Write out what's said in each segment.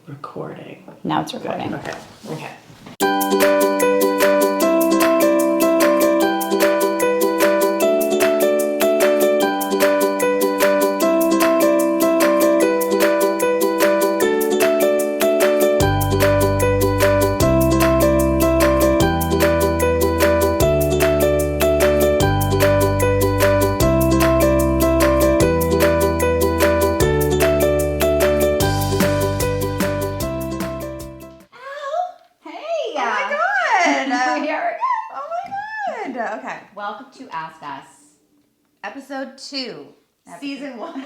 recording. Now it's recording. Good. Okay. Okay. Welcome to Ask Us. Episode 2. Season 1.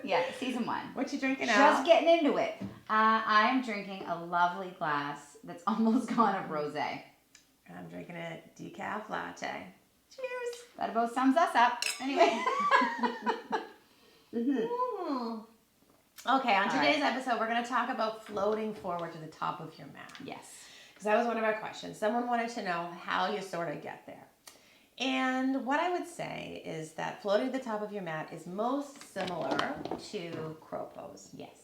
Yeah, season 1. What you drinking now? Just getting into it. I'm drinking a lovely glass that's almost gone of rosé. I'm drinking a decaf latte. Cheers. That about sums us up. Anyway. Okay, on today's episode, we're going to talk about floating forward to the top of your mat. Yes. Because that was one of our questions. Someone wanted to know how you sort of get there. And what I would say is that floating to the top of your mat is most similar to crow pose. Yes.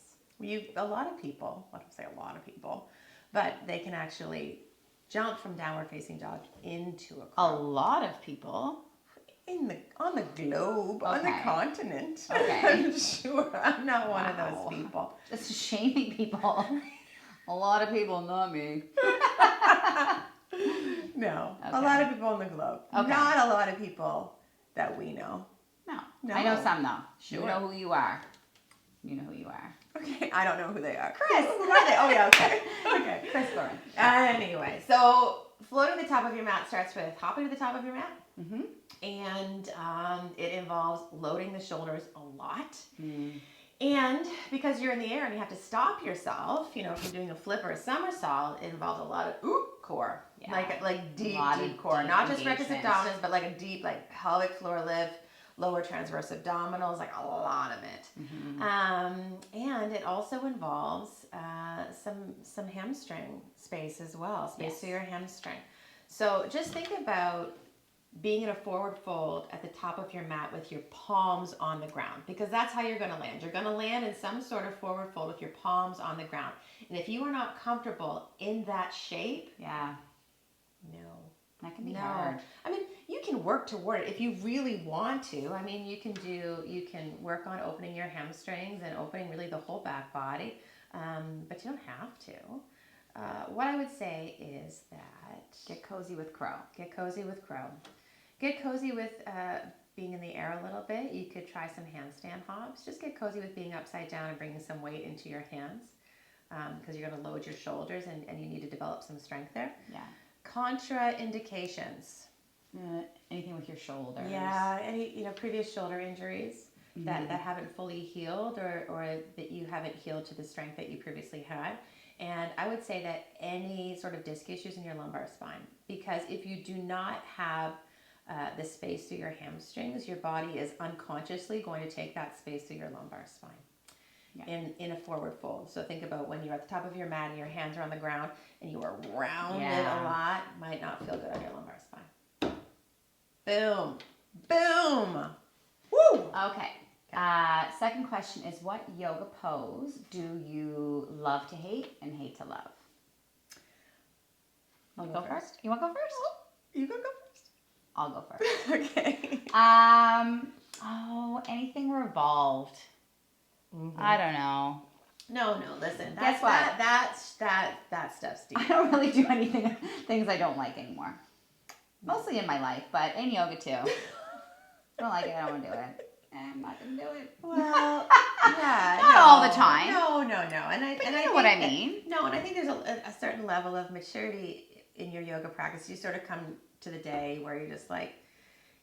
A lot of people, I don't say a lot of people, but they can actually jump from downward facing dog into a crow. A lot of people. On the globe, on the continent. Okay. I'm sure I'm not one of those people. Just shaming people. A lot of people, not me. No. Okay. A lot of people on the globe. Okay. Not a lot of people that we know. No. No. I know some though. Sure. You know who you are. You know who you are. Okay, I don't know who they are. Chris. Who are they? Oh yeah, okay. Okay. Chris Lauren. Anyway, so floating the top of your mat starts with hopping to the top of your mat. Mm-hmm. And it involves loading the shoulders a lot. Mm. And because you're in the air and you have to stop yourself, from doing a flip or a somersault, it involves a lot of core. Yeah. Like deep core. Deep Not just rectus engagement. abdominis, but like a deep, like pelvic floor lift, lower transverse abdominals, like a lot of it. Mm-hmm. And it also involves some hamstring space as well, space to your hamstring. So just think about being in a forward fold at the top of your mat with your palms on the ground, because that's how you're going to land. You're going to land in some sort of forward fold with your palms on the ground. And if you are not comfortable in that shape, Yeah. no. That can be hard. I mean, you can work toward it if you really want to. I mean, you can work on opening your hamstrings and opening really the whole back body, but you don't have to. What I would say is that Get cozy with crow. Get cozy with crow. Get cozy with being in the air a little bit. You could try some handstand hops. Just get cozy with being upside down and bringing some weight into your hands, because you're going to load your shoulders and you need to develop some strength there. Yeah. Contraindications. Anything with your shoulders. Yeah, any previous shoulder injuries that haven't fully healed or that you haven't healed to the strength that you previously had. And I would say that any sort of disc issues in your lumbar spine, because if you do not have the space through your hamstrings, your body is unconsciously going to take that space through your lumbar spine in a forward fold. So think about when you're at the top of your mat and your hands are on the ground and you are rounded a lot, might not feel good on your lumbar spine. Boom. Boom. Woo! Okay. Second question is, what yoga pose do you love to hate and hate to love? Want to go first? You want to go first? You go first. I'll go first. Okay. Anything revolved. Mm-hmm. I don't know. No, listen. Guess what? That stuff's deep. I don't really do things I don't like anymore. Mostly in my life, but in yoga too. Don't like it, I don't want to do it. I'm not going to do it. Well, yeah. Not all the time. No. And But I you know what I mean. No, and I think there's a certain level of maturity in your yoga practice. You sort of come to the day where you're just like,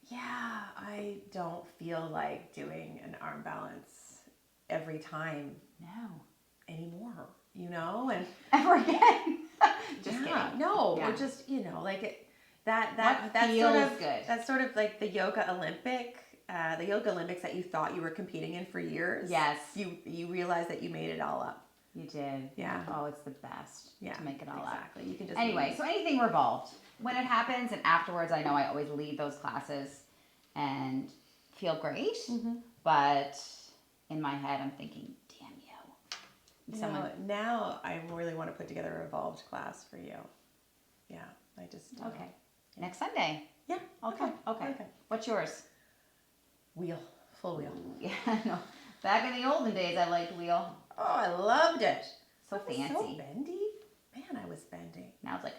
yeah, I don't feel like doing an arm balance every time anymore, and Ever again. Just kidding. No, Yeah. or just, like it, that feels sort of good. That's sort of like the yoga Olympics that you thought you were competing in for years. Yes. You realize that you made it all up. You did. Yeah. Oh, it's the best to make it all up. Exactly. You can just Anyway, so anything revolved. When it happens and afterwards, I know I always leave those classes and feel great. Mm-hmm. But in my head, I'm thinking, damn you. someone. Now I really want to put together a Revolved class for you. Yeah, I just Okay. Next Sunday. Yeah. Okay. What's yours? Wheel, full wheel. Yeah, no. Back in the olden days, I liked wheel. Oh, I loved it. So It was fancy. so bendy. Man, I was bendy. Now it's like.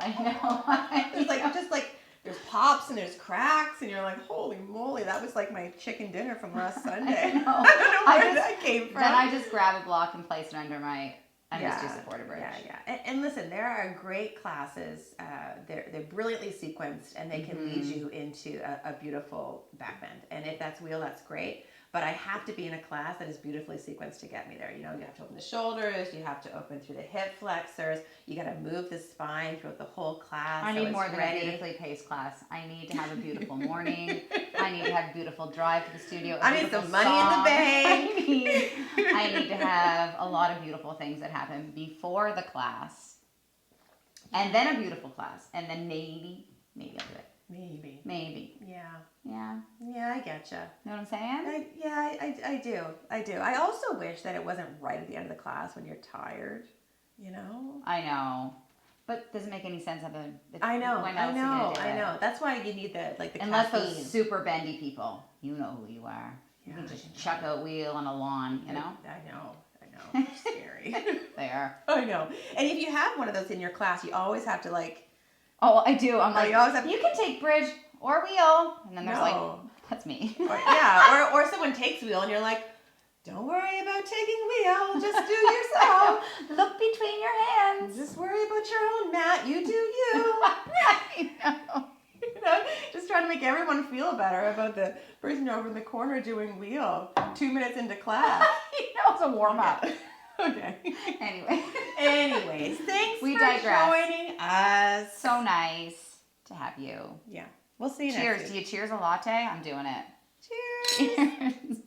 I know. Just like there's pops and there's cracks and you're like, holy moly, that was like my chicken dinner from last Sunday. I know. I don't know where that came from. Then I just grab a block and place it under my just supported bridge. Yeah. And listen, there are great classes. They're brilliantly sequenced, and they can lead you into a beautiful back bend. And if that's wheel, that's great. But I have to be in a class that is beautifully sequenced to get me there. You know, you have to open the shoulders, you have to open through the hip flexors, you got to move the spine throughout the whole class. I need more than a beautifully paced class. I need to have a beautiful morning. I need to have a beautiful drive to the studio. I need some money in the bank. I need to have a lot of beautiful things that happen before the class, and then a beautiful class, and then maybe I'll do it. Maybe. Yeah, I getcha. Know what I'm saying? I do. I also wish that it wasn't right at the end of the class when you're tired, you know? I know. But doesn't make any sense. I know. That's why you need the unless caffeine. those super bendy people, you know who you are. You can just chuck a wheel on a lawn, you know? I know. It's scary. They are. I know. And if you have one of those in your class, you always have to Oh, I do. I'm like, you always have you can take bridge or wheel. And then there's that's me. Or someone takes wheel and you're like, don't worry about taking wheel, just do yourself. Look between your hands. Just worry about your own mat. You do you. I know. You know, just trying to make everyone feel better about the person over in the corner doing wheel 2 minutes into class. It's a warm up. Okay. Anyways, thanks we for digress. joining us. So nice to have you. Yeah. We'll see you next Cheers. week. Do you cheers a latte? I'm doing it. Cheers. Cheers.